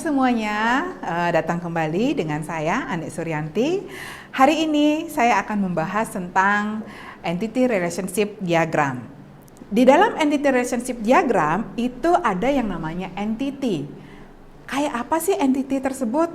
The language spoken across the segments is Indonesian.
semuanya, datang kembali dengan saya Anik Suryanti. Hari ini saya akan membahas tentang Entity Relationship Diagram. Di dalam Entity Relationship Diagram itu ada yang namanya entity. Kayak apa sih entity tersebut?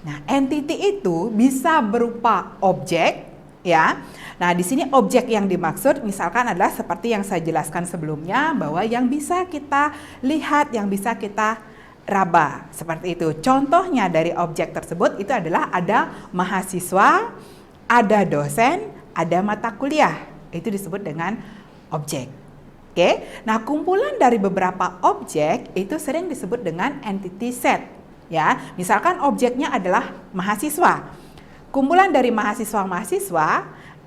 Nah, entity itu bisa berupa objek, ya. Nah, di sini objek yang dimaksud misalkan adalah seperti yang saya jelaskan sebelumnya, bahwa yang bisa kita lihat, yang bisa kita raba, seperti itu. Contohnya dari objek tersebut itu adalah ada mahasiswa, ada dosen, ada mata kuliah. Itu disebut dengan objek. Oke. Nah, kumpulan dari beberapa objek itu sering disebut dengan entity set, ya. Misalkan objeknya adalah mahasiswa. Kumpulan dari mahasiswa-mahasiswa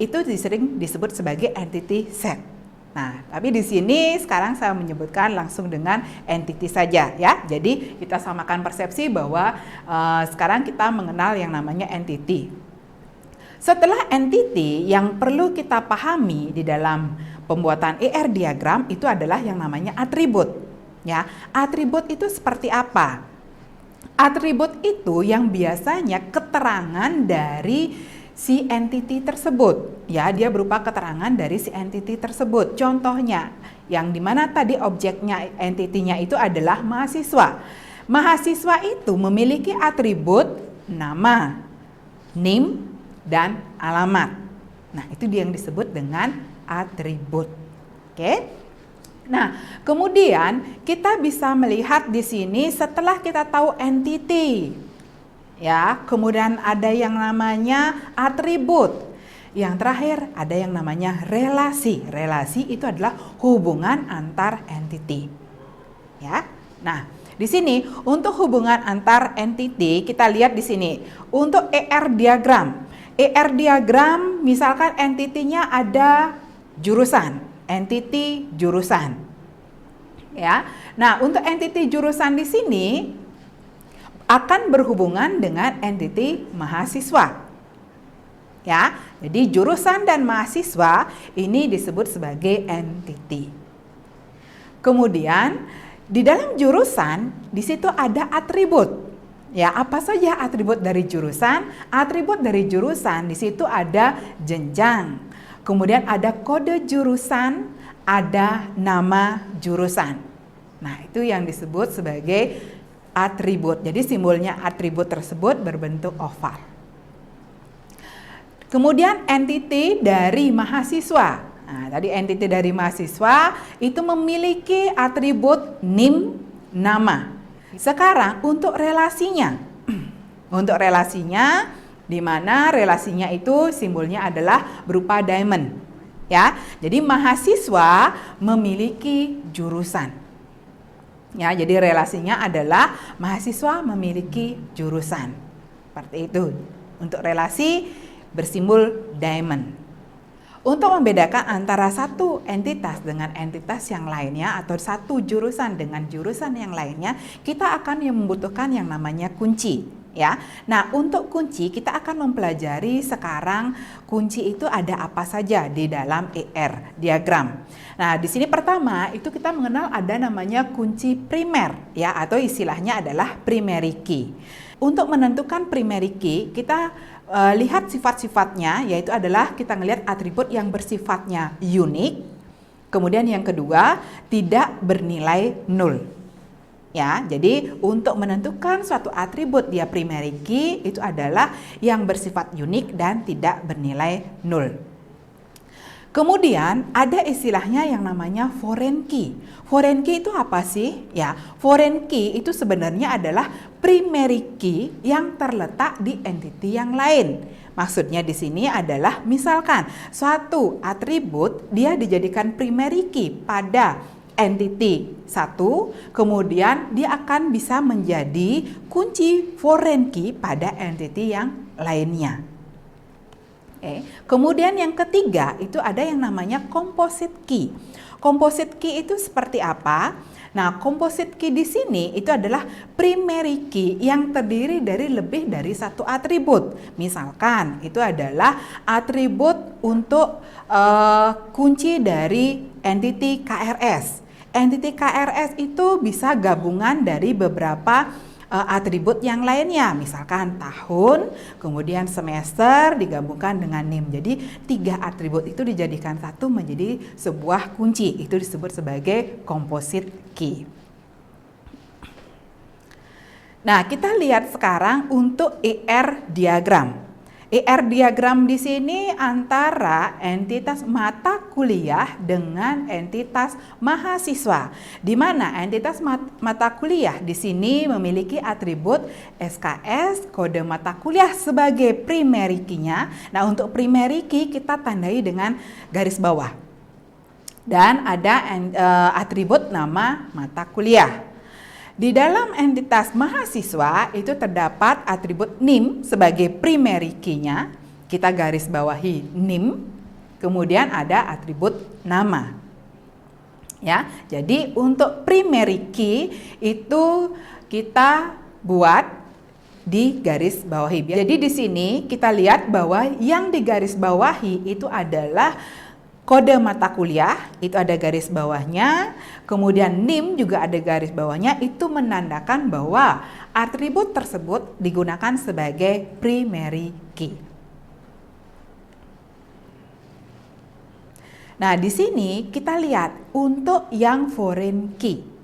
itu sering disebut sebagai entity set. Nah, tapi di sini sekarang saya menyebutkan langsung dengan entity saja, ya. Jadi kita samakan persepsi bahwa sekarang kita mengenal yang namanya entity. Setelah entity, yang perlu kita pahami di dalam pembuatan ER diagram itu adalah yang namanya atribut, ya. Atribut itu seperti apa? Atribut itu yang biasanya keterangan dari si entity tersebut, ya, dia berupa keterangan dari si entity tersebut. Contohnya, yang dimana tadi objeknya, entity-nya itu adalah mahasiswa. Mahasiswa itu memiliki atribut nama, NIM, dan alamat. Nah, itu dia yang disebut dengan atribut. Oke? Nah, kemudian kita bisa melihat di sini setelah kita tahu entity, ya, kemudian ada yang namanya atribut. Yang terakhir ada yang namanya relasi. Relasi itu adalah hubungan antar entity. Ya. Nah, di sini untuk hubungan antar entity kita lihat di sini. Untuk ER diagram. ER diagram misalkan entity-nya ada jurusan, entity jurusan. Ya. Nah, untuk entity jurusan di sini akan berhubungan dengan entity mahasiswa. Ya, jadi jurusan dan mahasiswa ini disebut sebagai entity. Kemudian di dalam jurusan di situ ada atribut. Ya, apa saja atribut dari jurusan? Atribut dari jurusan di situ ada jenjang. Kemudian ada kode jurusan, ada nama jurusan. Nah, itu yang disebut sebagai atribut. Jadi simbolnya atribut tersebut berbentuk oval. Kemudian entity dari mahasiswa. Nah, tadi entity dari mahasiswa itu memiliki atribut NIM, nama. Sekarang untuk relasinya. Untuk relasinya, di mana relasinya itu simbolnya adalah berupa diamond. Ya, jadi mahasiswa memiliki jurusan. Ya, jadi relasinya adalah mahasiswa memiliki jurusan. Seperti itu. Untuk relasi bersimbol diamond. Untuk membedakan antara satu entitas dengan entitas yang lainnya atau satu jurusan dengan jurusan yang lainnya, kita akan membutuhkan yang namanya kunci, ya. Nah, untuk kunci kita akan mempelajari sekarang kunci itu ada apa saja di dalam ER diagram. Nah, di sini pertama itu kita mengenal ada namanya kunci primer, ya, atau istilahnya adalah primary key. Untuk menentukan primary key, kita lihat sifat-sifatnya, yaitu adalah kita melihat atribut yang bersifatnya unik. Kemudian yang kedua, tidak bernilai nol. Ya, jadi untuk menentukan suatu atribut dia primary key itu adalah yang bersifat unik dan tidak bernilai nol. Kemudian ada istilahnya yang namanya foreign key. Foreign key itu apa sih? Ya, foreign key itu sebenarnya adalah primary key yang terletak di entity yang lain. Maksudnya di sini adalah misalkan suatu atribut dia dijadikan primary key pada entity satu, kemudian dia akan bisa menjadi kunci foreign key pada entity yang lainnya. Kemudian yang ketiga itu ada yang namanya composite key. Composite key itu seperti apa? Nah, composite key di sini itu adalah primary key yang terdiri dari lebih dari satu atribut. Misalkan itu adalah atribut untuk kunci dari entity KRS. Entity KRS itu bisa gabungan dari beberapa atribut yang lainnya, misalkan tahun, kemudian semester digabungkan dengan NIM. Jadi 3 atribut itu dijadikan satu menjadi sebuah kunci. Itu disebut sebagai composite key. Nah, kita lihat sekarang untuk ER diagram. ER diagram di sini antara entitas mata kuliah dengan entitas mahasiswa. Di mana entitas mata kuliah di sini memiliki atribut SKS, kode mata kuliah sebagai primary key-nya. Nah, untuk primary key kita tandai dengan garis bawah. Dan ada atribut nama mata kuliah. Di dalam entitas mahasiswa itu terdapat atribut NIM sebagai primary key-nya. Kita garis bawahi NIM. Kemudian ada atribut nama. Ya, jadi untuk primary key itu kita buat di garis bawahi. Jadi di sini kita lihat bahwa yang digaris bawahi itu adalah kode mata kuliah, itu ada garis bawahnya, kemudian NIM juga ada garis bawahnya, itu menandakan bahwa atribut tersebut digunakan sebagai primary key. Nah, di sini kita lihat untuk yang foreign key.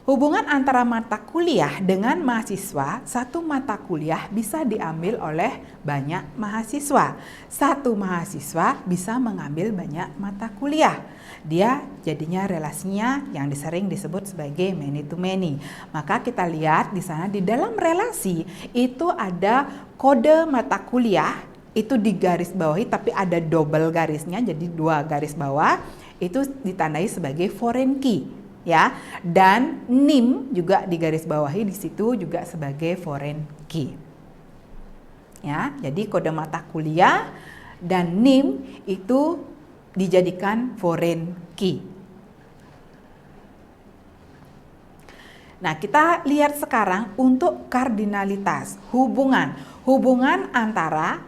Hubungan antara mata kuliah dengan mahasiswa, satu mata kuliah bisa diambil oleh banyak mahasiswa. Satu mahasiswa bisa mengambil banyak mata kuliah. Dia jadinya relasinya yang sering disebut sebagai many to many. Maka kita lihat di sana di dalam relasi itu ada kode mata kuliah, itu di garis bawahi tapi ada double garisnya, jadi 2 garis bawah, itu ditandai sebagai foreign key. Ya, dan NIM juga di garis bawahi di situ juga sebagai foreign key. Ya, jadi kode mata kuliah dan NIM itu dijadikan foreign key. Nah, kita lihat sekarang untuk kardinalitas, hubungan antara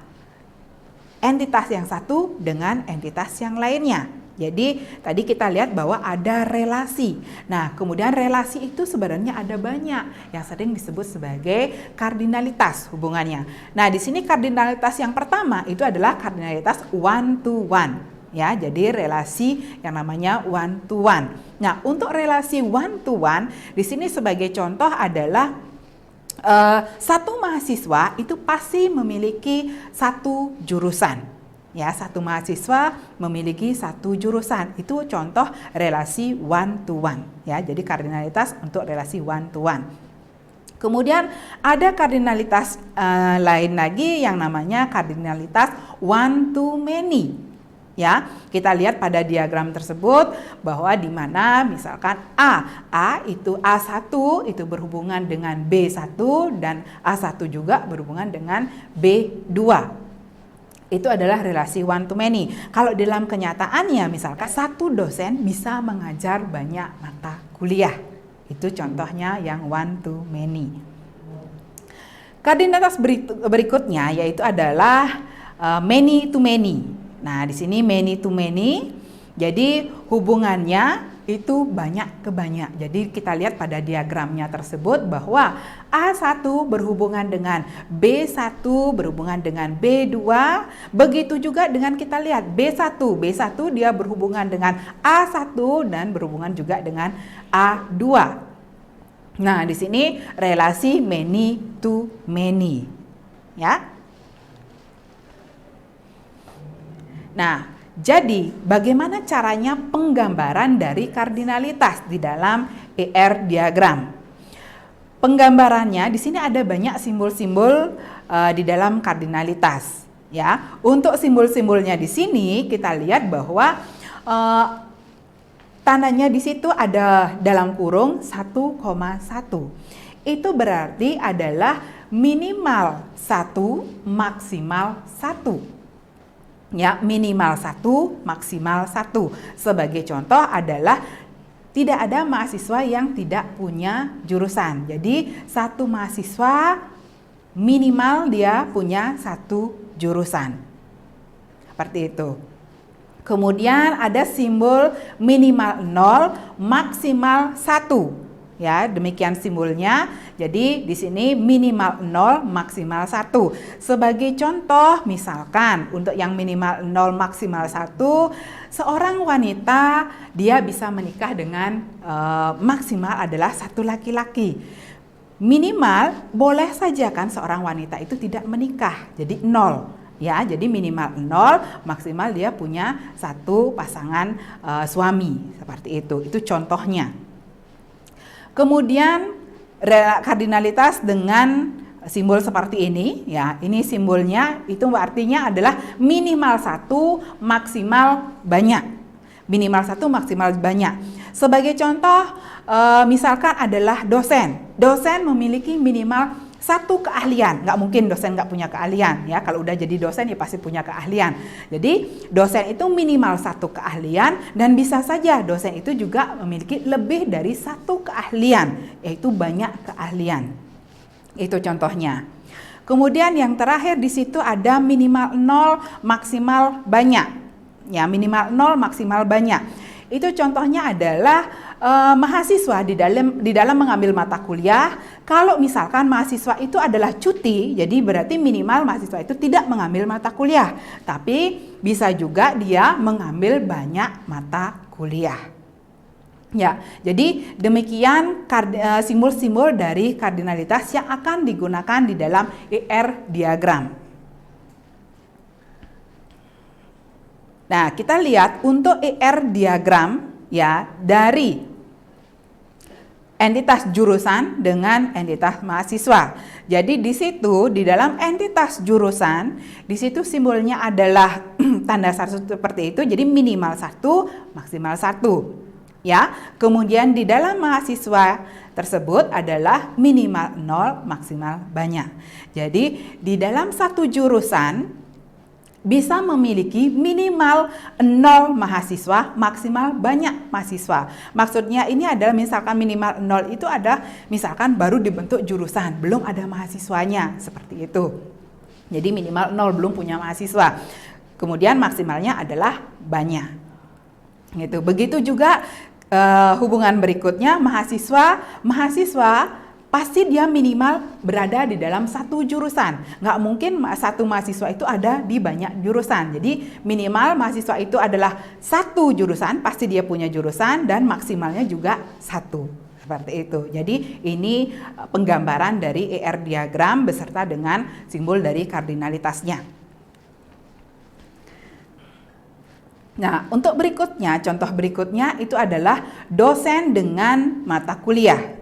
entitas yang satu dengan entitas yang lainnya. Jadi tadi kita lihat bahwa ada relasi. Nah, kemudian relasi itu sebenarnya ada banyak yang sering disebut sebagai kardinalitas hubungannya. Nah, di sini kardinalitas yang pertama itu adalah kardinalitas one to one. Ya, jadi relasi yang namanya one to one. Nah, untuk relasi one to one di sini sebagai contoh adalah satu mahasiswa itu pasti memiliki satu jurusan. Ya, satu mahasiswa memiliki satu jurusan. Itu contoh relasi one to one. Ya, jadi kardinalitas untuk relasi one to one. Kemudian ada kardinalitas lain lagi yang namanya kardinalitas one to many. Ya, kita lihat pada diagram tersebut bahwa di mana misalkan A itu A1 itu berhubungan dengan B1 dan A1 juga berhubungan dengan B2. Itu adalah relasi one to many. Kalau dalam kenyataannya misalkan satu dosen bisa mengajar banyak mata kuliah. Itu contohnya yang one to many. Kardinalitas berikutnya yaitu adalah many to many. Nah, di sini many to many. Jadi hubungannya itu banyak ke banyak. Jadi kita lihat pada diagramnya tersebut bahwa A1 berhubungan dengan B1 berhubungan dengan B2. Begitu juga dengan kita lihat B1 dia berhubungan dengan A1 dan berhubungan juga dengan A2. Nah, di sini relasi many to many. Ya. Nah, jadi, bagaimana caranya penggambaran dari kardinalitas di dalam ER diagram? Penggambarannya di sini ada banyak simbol-simbol di dalam kardinalitas. Ya, untuk simbol-simbolnya di sini kita lihat bahwa tandanya di situ ada dalam kurung 1,1. Itu berarti adalah minimal 1, maksimal 1. Ya, minimal 1, maksimal 1. Sebagai contoh adalah tidak ada mahasiswa yang tidak punya jurusan. Jadi satu mahasiswa minimal dia punya satu jurusan. Seperti itu. Kemudian ada simbol minimal 0, maksimal 1. Ya, demikian simbolnya. Jadi di sini minimal 0, maksimal 1. Sebagai contoh, misalkan untuk yang minimal 0, maksimal 1, seorang wanita dia bisa menikah dengan maksimal adalah satu laki-laki. Minimal boleh saja kan seorang wanita itu tidak menikah, jadi 0. Ya, jadi minimal 0, maksimal dia punya satu pasangan suami, seperti itu. Itu contohnya. Kemudian kardinalitas dengan simbol seperti ini, ya, ini simbolnya itu artinya adalah minimal 1, maksimal banyak. Minimal 1, maksimal banyak. Sebagai contoh, misalkan adalah dosen. Dosen memiliki minimal satu keahlian. Nggak mungkin dosen nggak punya keahlian, ya. Kalau udah jadi dosen ya pasti punya keahlian. Jadi dosen itu minimal satu keahlian, dan bisa saja dosen itu juga memiliki lebih dari satu keahlian, yaitu banyak keahlian. Itu contohnya. Kemudian yang terakhir di situ ada minimal 0, maksimal banyak. Ya, minimal 0, maksimal banyak. Itu contohnya adalah mahasiswa di dalam mengambil mata kuliah. Kalau misalkan mahasiswa itu adalah cuti, jadi berarti minimal mahasiswa itu tidak mengambil mata kuliah, tapi bisa juga dia mengambil banyak mata kuliah. Ya, jadi demikian simbol-simbol dari kardinalitas yang akan digunakan di dalam ER diagram. Nah, kita lihat untuk ER diagram, ya, dari entitas jurusan dengan entitas mahasiswa. Jadi di situ di dalam entitas jurusan, di situ simbolnya adalah tanda seperti itu. Jadi minimal 1, maksimal 1. Ya, kemudian di dalam mahasiswa tersebut adalah minimal 0, maksimal banyak. Jadi di dalam satu jurusan bisa memiliki minimal 0 mahasiswa, maksimal banyak mahasiswa. Maksudnya ini adalah misalkan minimal 0 itu ada misalkan baru dibentuk jurusan, belum ada mahasiswanya, seperti itu. Jadi minimal 0, belum punya mahasiswa. Kemudian maksimalnya adalah banyak. Gitu. Begitu juga hubungan berikutnya mahasiswa pasti dia minimal berada di dalam satu jurusan. Nggak mungkin satu mahasiswa itu ada di banyak jurusan. Jadi minimal mahasiswa itu adalah satu jurusan, pasti dia punya jurusan, dan maksimalnya juga satu. Seperti itu. Jadi ini penggambaran dari ER diagram beserta dengan simbol dari kardinalitasnya. Nah, untuk berikutnya, contoh berikutnya itu adalah dosen dengan mata kuliah.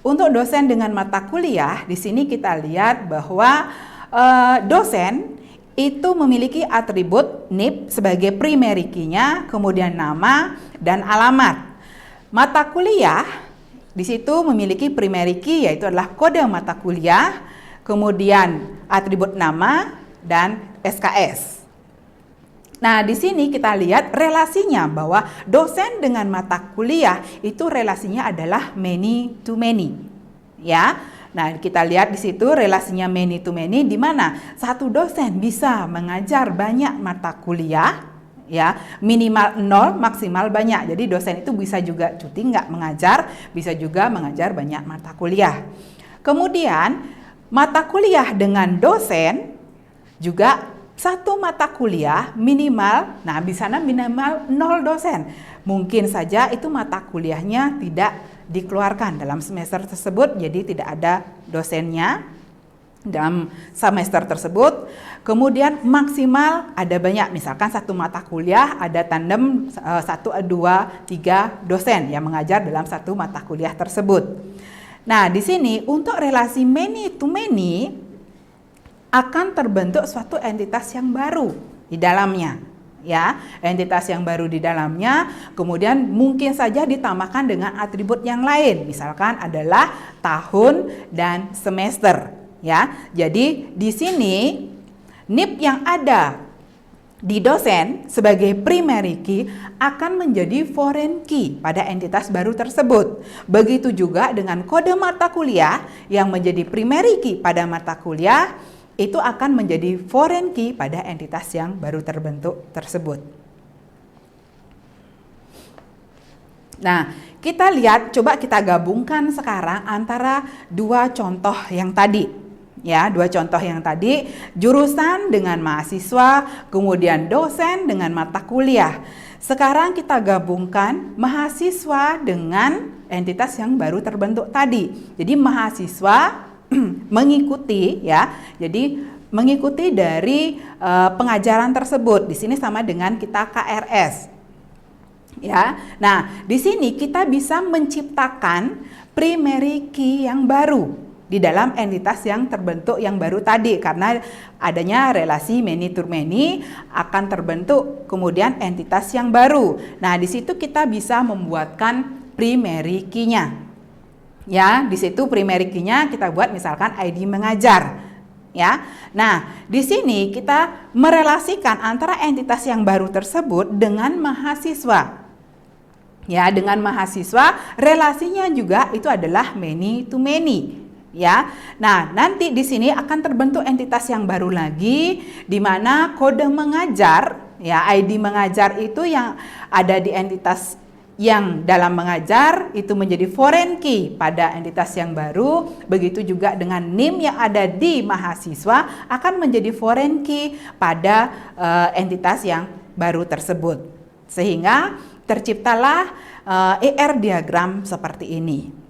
Untuk dosen dengan mata kuliah, di sini kita lihat bahwa dosen itu memiliki atribut NIP sebagai primary key-nya, kemudian nama dan alamat. Mata kuliah di situ memiliki primary key, yaitu adalah kode mata kuliah, kemudian atribut nama dan SKS. Nah, di sini kita lihat relasinya bahwa dosen dengan mata kuliah itu relasinya adalah many to many. Ya. Nah, kita lihat di situ relasinya many to many, di mana satu dosen bisa mengajar banyak mata kuliah, ya, minimal 0, maksimal banyak. Jadi dosen itu bisa juga cuti nggak mengajar, bisa juga mengajar banyak mata kuliah. Kemudian mata kuliah dengan dosen juga satu mata kuliah minimal, nah di sana minimal 0 dosen. Mungkin saja itu mata kuliahnya tidak dikeluarkan dalam semester tersebut, jadi tidak ada dosennya dalam semester tersebut. Kemudian maksimal ada banyak, misalkan satu mata kuliah ada tandem 1, 2, 3 dosen yang mengajar dalam satu mata kuliah tersebut. Nah, di sini untuk relasi many to many akan terbentuk suatu entitas yang baru di dalamnya, ya, entitas yang baru di dalamnya. Kemudian mungkin saja ditambahkan dengan atribut yang lain, misalkan adalah tahun dan semester, ya. Jadi di sini NIP yang ada di dosen sebagai primary key akan menjadi foreign key pada entitas baru tersebut. Begitu juga dengan kode mata kuliah yang menjadi primary key pada mata kuliah itu akan menjadi foreign key pada entitas yang baru terbentuk tersebut. Nah, kita lihat, coba kita gabungkan sekarang antara dua contoh yang tadi. Ya, dua contoh yang tadi, jurusan dengan mahasiswa, kemudian dosen dengan mata kuliah. Sekarang kita gabungkan mahasiswa dengan entitas yang baru terbentuk tadi. Jadi mahasiswa mengikuti, ya. Jadi mengikuti dari pengajaran tersebut. Di sini sama dengan kita KRS. Ya, nah di sini kita bisa menciptakan primary key yang baru di dalam entitas yang terbentuk yang baru tadi, karena adanya relasi many to many akan terbentuk kemudian entitas yang baru. Nah di situ kita bisa membuatkan primary key-nya. Ya, di situ primary key-nya kita buat misalkan ID mengajar. Ya, nah di sini kita merelasikan antara entitas yang baru tersebut dengan mahasiswa. Ya, dengan mahasiswa relasinya juga itu adalah many to many. Ya, nah nanti di sini akan terbentuk entitas yang baru lagi, di mana kode mengajar, ya ID mengajar itu yang ada di entitas yang dalam mengajar itu menjadi foreign key pada entitas yang baru. Begitu juga dengan NIM yang ada di mahasiswa akan menjadi foreign key pada entitas yang baru tersebut. Sehingga terciptalah ER diagram seperti ini.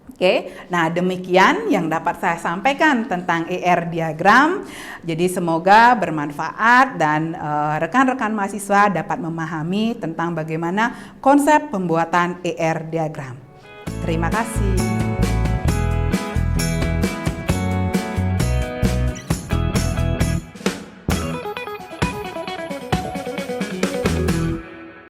Oke, nah demikian yang dapat saya sampaikan tentang ER diagram. Jadi semoga bermanfaat dan rekan-rekan mahasiswa dapat memahami tentang bagaimana konsep pembuatan ER diagram. Terima kasih.